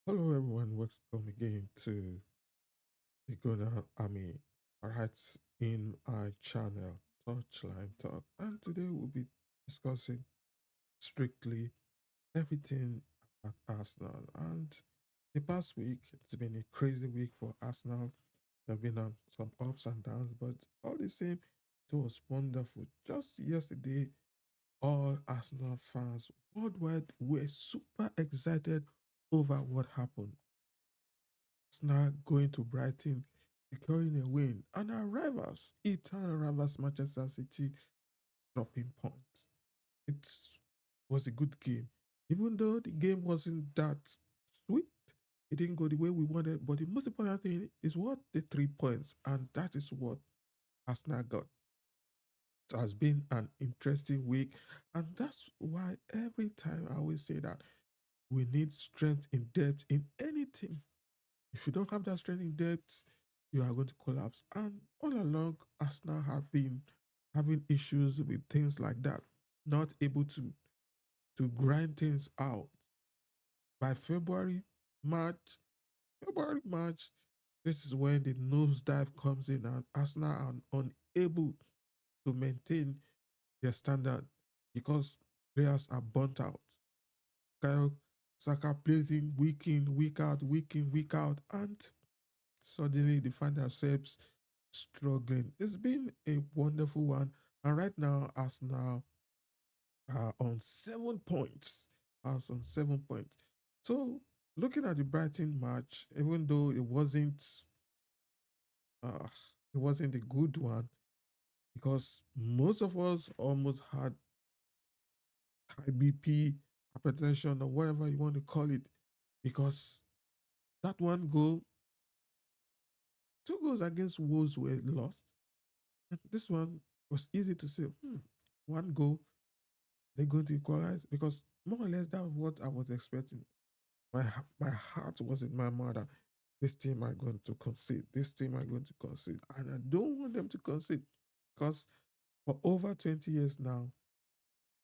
Hello everyone, welcome again to the Ghana Army. Alright, in my channel, Touchline Talk. And today we'll be discussing strictly everything about Arsenal. And the past week, it's been a crazy week for Arsenal. There have been some ups and downs, but all the same, it was wonderful. Just yesterday, all Arsenal fans worldwide were super excited over what happened. Arsenal going to Brighton, securing a win, and our rivals, eternal rivals Manchester City, dropping points. It was a good game, even though the game wasn't that sweet. It didn't go the way we wanted, but the most important thing is what the 3 points, and that is what Arsenal got. It has been an interesting week, and that's why every time I always say that we need strength in depth in any team. If you don't have that strength in depth, you are going to collapse. And all along, Arsenal have been having issues with things like that, not able to grind things out. By February, March, this is when the nosedive comes in, and Arsenal are unable to maintain their standard because players are burnt out. Kyle Saka plays in, week out, week out, and suddenly they find themselves struggling. It's been a wonderful one. And right now, Arsenal are on 7 points. Us on 7 points. So looking at the Brighton match, even though uh it wasn't a good one, because most of us almost had high BP, hypertension, or whatever you want to call it, because that one goal, two goals against Wolves were lost. And this one was easy to say, one goal, they're going to equalize, because more or less that was what I was expecting. My heart was in my mother. This team are going to concede. This team are going to concede. And I don't want them to concede, because for over 20 years now,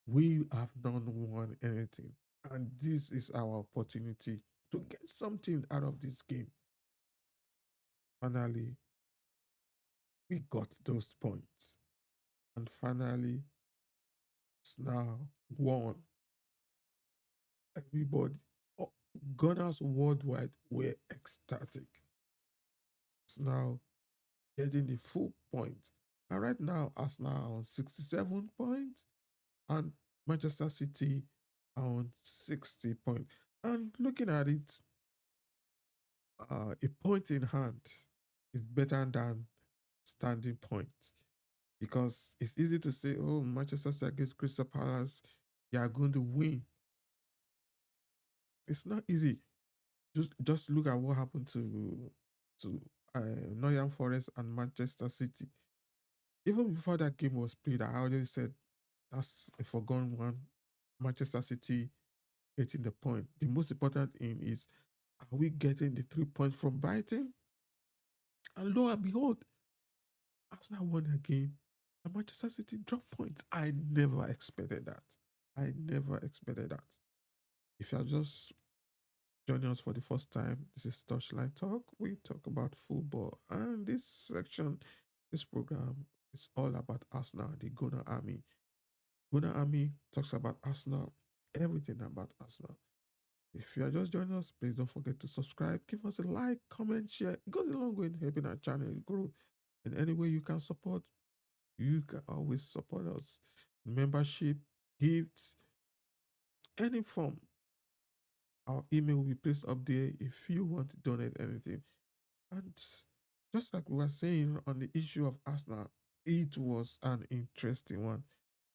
we have not won anything. And this is our opportunity to get something out of this game. Finally, we got those points. And finally, it's now won. Everybody, oh, Gunners worldwide were ecstatic. It's now getting the full point. And right now, Arsenal are on 67 points and Manchester City are on 60 points. And looking at it, a point in hand is better than standing points, because it's easy to say, oh, Manchester City against Crystal Palace, they are going to win. It's not easy. Just look at what happened to Nottingham Forest and Manchester City. Even before that game was played, I already said that's a forgone one. Manchester City getting the point. The most important thing is, are we getting the 3 points from Brighton? And lo and behold, Arsenal won again, and Manchester City dropped points. I never expected that. I never expected that. If you are just joining us for the first time, this is Touchline Talk. We talk about football, and this section, this program, is all about Arsenal, the Ghana Army. Ghana Army talks about Arsenal, everything about Arsenal. If you are just joining us, please don't forget to subscribe, give us a like, comment, share. It goes a long way in helping our channel grow. In any way you can support, you can always support us. Membership, gifts, any form. Our email will be placed up there if you want to donate anything. And just like we were saying on the issue of Arsenal, it was an interesting one.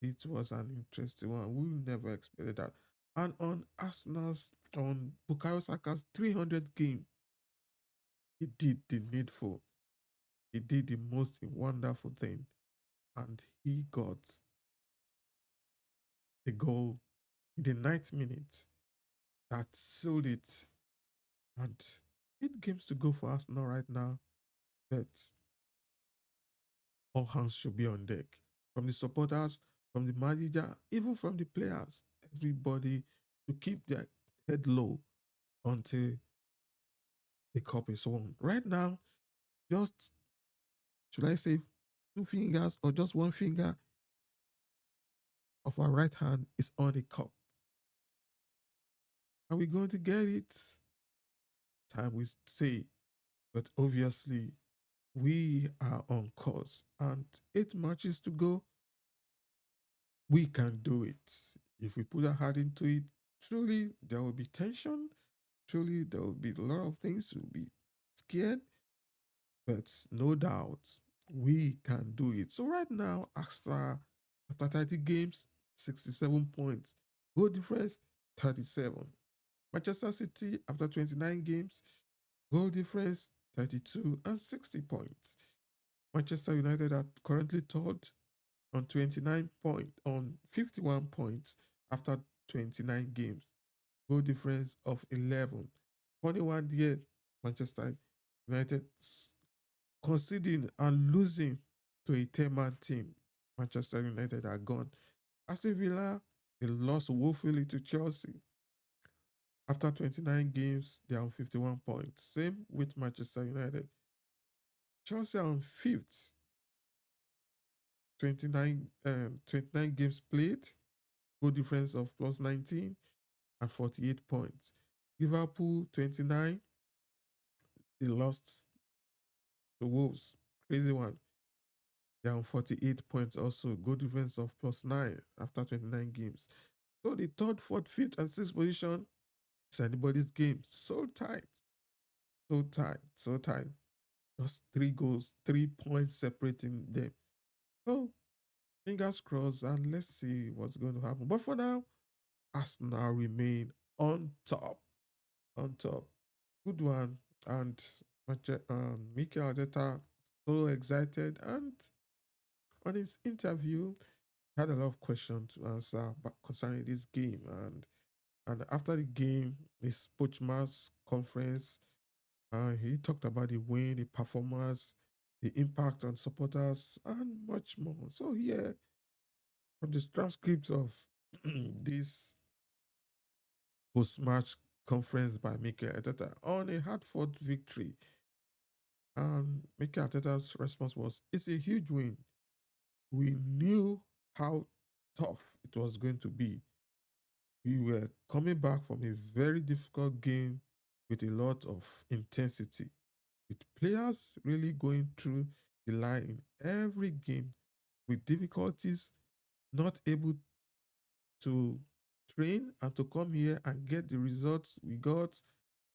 It was an interesting one. We never expected that. And on Bukayo Saka's 300 game, he did the needful. He did the most wonderful thing. And he got the goal in the 9th minute that sealed it. And 8 games to go for Arsenal right now. But all hands should be on deck. From the supporters, from the manager, even from the players, everybody to keep their head low until the cup is won. Right now, just should I say two fingers or just one finger of our right hand is on the cup. Are we going to get it? Time will say. But obviously, we are on course. And 8 matches to go, we can do it. If we put our heart into it, truly there will be tension. Truly there will be a lot of things. We'll be scared. But no doubt, we can do it. So right now, after 30 games, 67 points. Goal difference, 37. Manchester City, after 29 games, goal difference, 32 and 60 points. Manchester United are currently third on 51 points after 29 games. Goal difference of 11. Funny one here, Manchester United conceding and losing to a 10-man team. Manchester United are gone. Aston Villa, they lost woefully to Chelsea. After 29 games, they are on 51 points. Same with Manchester United. Chelsea are on fifth, 29 games played, goal difference of plus 19 and 48 points. Liverpool, 29, they lost to Wolves. Crazy one. They're on 48 points also, goal difference of plus 9 after 29 games. So the third, fourth, fifth, and sixth position is anybody's game. So tight. So tight. So tight. Just 3 goals, 3 points separating them. So fingers crossed and let's see what's going to happen. But for now, Arsenal remain on top. On top. Good one. And Mikel Arteta so excited. And on his interview, he had a lot of questions to answer concerning this game. And after the game, his post-match conference, he talked about the win, the performance, the impact on supporters, and much more. So here, from the transcripts of this post-match conference by Mikel Arteta on a hard-fought victory, and Mikel Arteta's response was, "It's a huge win. We knew how tough it was going to be. We were coming back from a very difficult game with a lot of intensity, with players really going through the line in every game with difficulties, not able to train and to come here and get the results we got.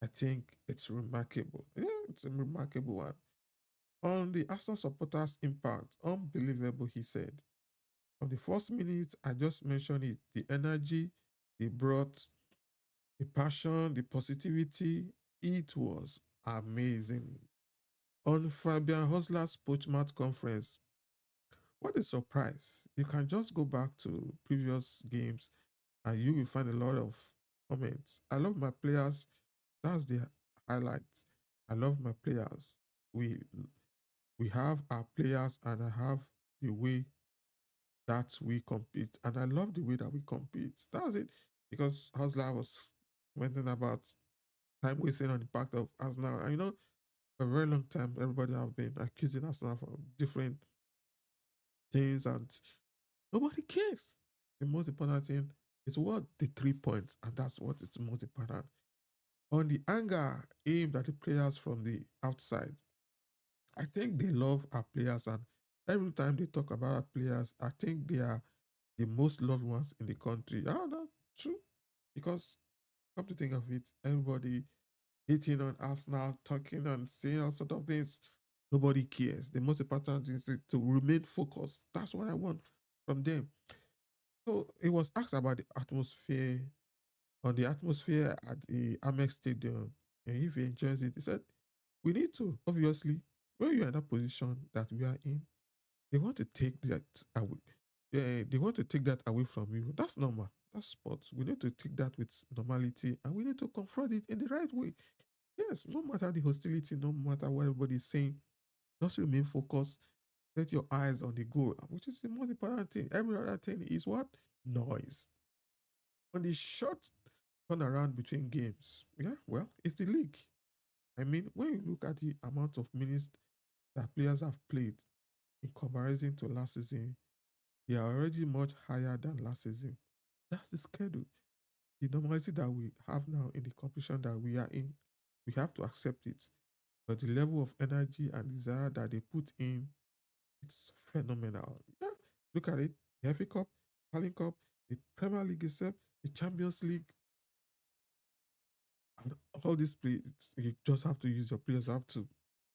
I think it's remarkable. Yeah, it's a remarkable one. On the Arsenal supporters' impact, unbelievable, he said. From the first minute, I just mentioned it, the energy they brought, the passion, the positivity, it was amazing. On Fabian Hosler's post-match conference, what a surprise. You can just go back to previous games and you will find a lot of comments. I love my players. That's the highlight. I love my players. We we have our players and I have the way that we compete. And I love the way that we compete. That's it. Because Hustler was commenting about time wasting on the part of Arsenal. And for a very long time, everybody have been accusing Arsenal for different things and nobody cares. The most important thing is what the 3 points, and that's what is most important. On the anger aimed at the players from the outside, I think they love our players, and every time they talk about our players, I think they are the most loved ones in the country. Ah, that's true. Because come to think of it, everybody hating on Arsenal, talking and saying all sort of things. Nobody cares. The most important thing is to remain focused. That's what I want from them. So it was asked about the atmosphere, on the atmosphere at the Amex Stadium, and if he enjoys it. He said, "We need to, obviously, when you're in that position that we are in, they want to take that away. They want to take that away from you. That's normal. That's sports. We need to take that with normality and we need to confront it in the right way. Yes, no matter the hostility, no matter what everybody's saying, just remain focused. Set your eyes on the goal, which is the most important thing. Every other thing is what? Noise. On the short turnaround between games, yeah, well, it's the league. I mean, when you look at the amount of minutes that players have played in comparison to last season, they are already much higher than last season. That's the schedule. The normality that we have now in the competition that we are in, we have to accept it. But the level of energy and desire that they put in, it's phenomenal. Yeah, look at it. The FA Cup, Carling Cup, the Premier League itself, the Champions League, and all these plays, you just have to use your players, have to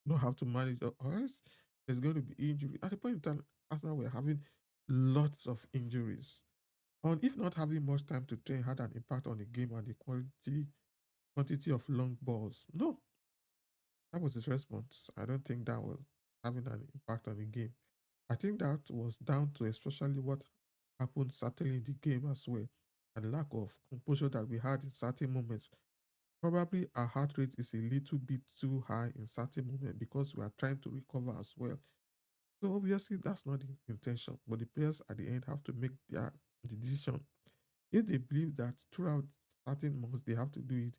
know how to manage, or else there's going to be injury. At the point in time, Arsenal were having lots of injuries. And if not having much time to train had an impact on the game and the quantity of long balls. No, that was his response. I don't think that was having an impact on the game. I think that was down to especially what happened certainly in the game as well, and the lack of composure that we had in certain moments. Probably our heart rate is a little bit too high in certain moments because we are trying to recover as well. So obviously that's not the intention, but the players at the end have to make the decision. If they believe that throughout certain months they have to do it,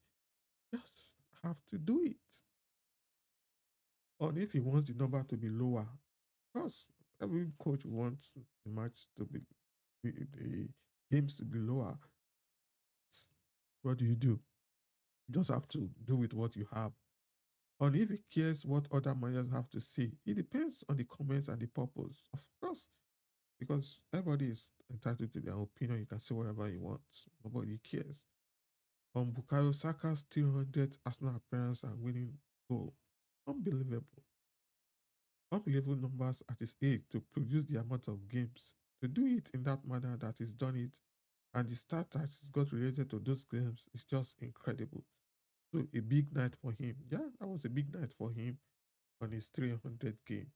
just have to do it. Or if he wants the number to be lower, of course, every coach wants the match to be the games to be lower. What do? You just have to do with what you have. And if he cares what other managers have to say, it depends on the comments and the purpose, of course, because everybody is entitled to their opinion. You can say whatever you want. Nobody cares. On Bukayo Saka's 300 Arsenal appearance and winning goal. Unbelievable. Unbelievable numbers at his age to produce the amount of games. To do it in that manner that he's done it and the start that he's got related to those games is just incredible. So a big night for him. Yeah, that was a big night for him on his 300 game.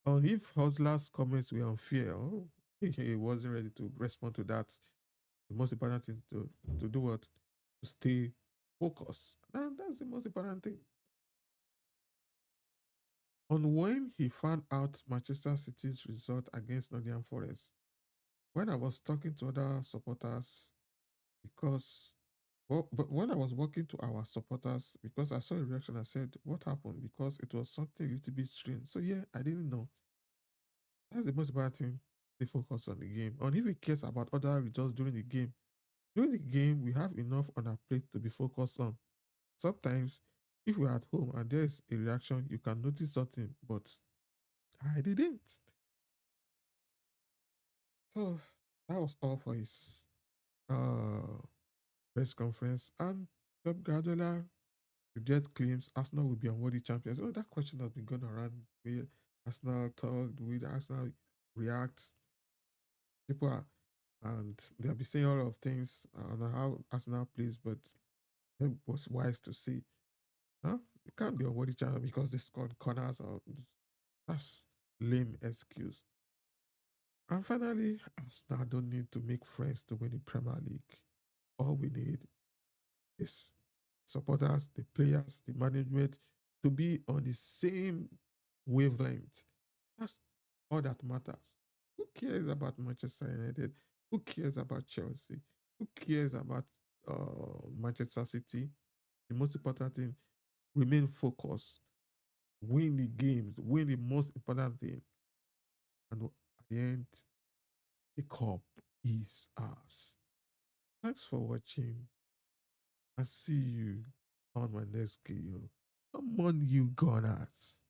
And if Hustler's comments were unfair, oh, he wasn't ready to respond to that. The most important thing to do what? To stay focused. And that's the most important thing. On when he found out Manchester City's result against Nottingham Forest, when I was talking to other supporters, because well, but when I was walking to our supporters, because I saw a reaction, I said, "What happened?" Because it was something a little bit strange. So yeah, I didn't know. That's the most important thing. They focus on the game. And if he cares about other results during the game, we have enough on our plate to be focused on. Sometimes, if we're at home and there's a reaction, you can notice something, but I didn't. So that was all for his uh press conference. And Pep Guardiola reject claims Arsenal will be unworthy champions. Oh, that question has been going around. Will Arsenal talk? Will Arsenal react? People are, and they'll be saying all of things on how Arsenal plays, but it was wise to say, huh? You can't be unworthy champion because they scored corners. Or that's lame excuse. And finally, Arsenal don't need to make friends to win the Premier League. All we need is supporters, the players, the management to be on the same wavelength. That's all that matters. Who cares about Manchester United? Who cares about Chelsea? Who cares about Manchester City? The most important thing, remain focused, win the games, win the most important thing. And at the end, the cup is ours. Thanks for watching. I see you on my next video. Come on, you Gunners.